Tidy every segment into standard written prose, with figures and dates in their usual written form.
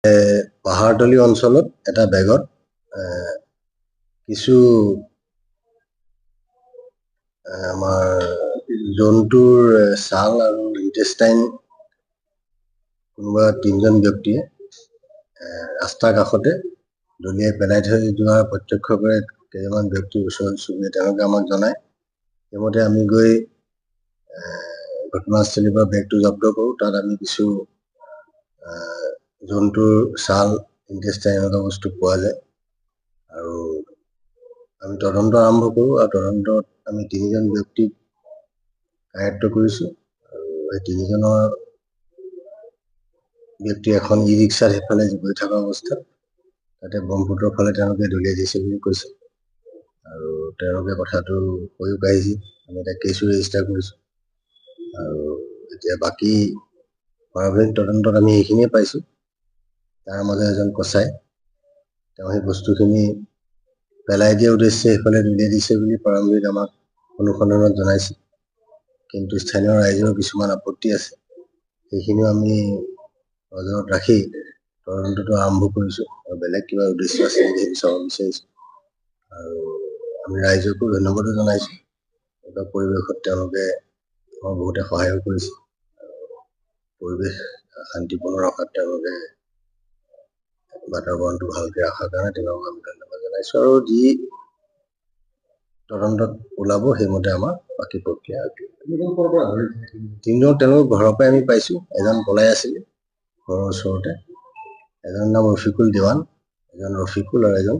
পাহাৰতলী অঞ্চলত এটা বেগত কিছু আমাৰ জন্তুৰ ছাল আৰু ইণ্টেষ্টাইন কোনোবা 3জন ব্যক্তিয়ে ৰাস্তাৰ কাষতে দলিয়াই পেলাই থৈ যোৱাৰ প্ৰত্যক্ষভাৱে কেইজনমান ব্যক্তিৰ ওচৰ চুবুৰীয়া তেওঁলোকে আমাক জনায়। সেইমতে আমি গৈ ঘটনাস্থলীৰ পৰা বেগটো জব্দ কৰোঁ। তাত আমি কিছু জন্তুৰ ছাল ইণ্টেষ্টাইন এনেকুৱা বস্তু পোৱা যায় আৰু আমি তদন্ত আৰম্ভ কৰোঁ আৰু তদন্তত আমি 3জন ব্যক্তিক আয়ত্ব কৰিছোঁ আৰু এই 3জনৰ ব্যক্তি এখন ই ৰিক্সাত সেইফালে গৈ থকা অৱস্থাত তাতে ব্ৰহ্মপুত্ৰৰ ফালে তেওঁলোকে দলিয়াই দিছে বুলি কৈছে আৰু তেওঁলোকে কথাটো কৈও কাঢ়িছে। আমি এটা কেছো ৰেজিষ্টাৰ কৰিছোঁ আৰু এতিয়া বাকী প্ৰাৰম্ভিক তদন্তত আমি এইখিনিয়ে পাইছোঁ। তাৰ মাজত এজন কচাই তেওঁ সেই বস্তুখিনি পেলাই দিয়া উদ্দেশ্যে সেইফালে দলিয়াই দিছে বুলি প্ৰাৰম্ভিক আমাক অনুসন্ধানত জনাইছে, কিন্তু স্থানীয় ৰাইজৰ কিছুমান আপত্তি আছে। সেইখিনিও আমি নজৰত ৰাখি তদন্তটো আৰম্ভ কৰিছোঁ আৰু বেলেগ কিবা উদ্দেশ্য আছে নেকি সেইটো চাব বিচাৰিছোঁ আৰু আমি ৰাইজকো ধন্যবাদো জনাইছোঁ। এটা পৰিৱেশত তেওঁলোকে আমাক বহুতে সহায়ো কৰিছে আৰু পৰিৱেশ শান্তিপূৰ্ণ ৰখাত তেওঁলোকে বাতাবৰণটো ভালকৈ ৰখাৰ কাৰণে তেওঁলোকক আমি ধন্যবাদ জনাইছোঁ আৰু যি তদন্তত ওলাব সেইমতে আমাৰ বাকী প্ৰক্ৰিয়া। 3জন তেওঁলোকৰ ঘৰৰ পৰাই আমি পাইছোঁ। এজন পলাই আছিলে ঘৰৰ ওচৰতে, এজনৰ নাম ৰফিকুল দেৱান, এজন ৰফিকুল আৰু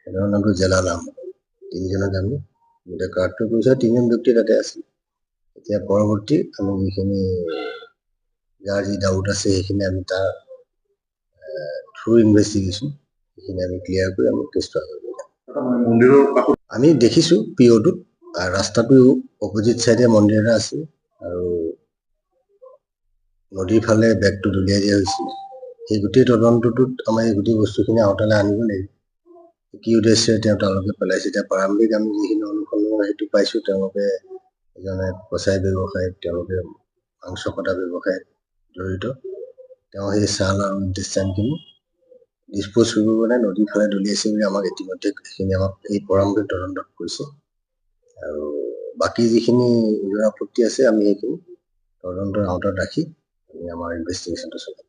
এজনৰ নামটো জেলাল আহমেদ। 3জনক আমি গোটেই কাৰ্ডটো কৰিছোঁ। 3জন ব্যক্তি তাতে আছিল। এতিয়া পৰৱৰ্তী আমি যিখিনি যাৰ যি ডাউট আছে সেইখিনি আমি তাৰ থ্ৰু ইনভেষ্টিগেশ্যন সেইখিনি আমি ক্লিয়াৰ কৰি আমি কেছটো আমি দেখিছোঁ পিঅ'টোত আৰু ৰাস্তাটো অপজিট চাইডে মন্দিৰ এটা আছে আৰু নদীৰ ফালে বেগটো দলিয়াই দিয়া হৈছিল। সেই গোটেই তদন্তটোত আমাৰ এই গোটেই বস্তুখিনি আওতালৈ আনিব লাগিব। কি উদ্দেশ্যে তেওঁলোকে পেলাইছে। এতিয়া প্ৰাৰম্ভিক আমি যিখিনি অনুসন্ধান সেইটো পাইছোঁ তেওঁলোকে এজনে কচাই ব্যৱসায়ত তেওঁলোকে মাংস কটা ব্যৱসায়ত জড়িত। তেওঁ সেই ছাল আৰু ইণ্টেষ্টাইনখিনি ডিছপ'জ কৰিব কাৰণে নদীৰ ফালে দলিয়াইছে বুলি আমাক ইতিমধ্যে সেইখিনি আমাক এই প্ৰাৰম্ভিক তদন্তত কৈছে আৰু বাকী যিখিনি নিজৰ আপত্তি আছে আমি সেইখিনি তদন্তৰ আওতাত ৰাখি আমি আমাৰ ইনভেষ্টিগেশ্যনটো চলাম।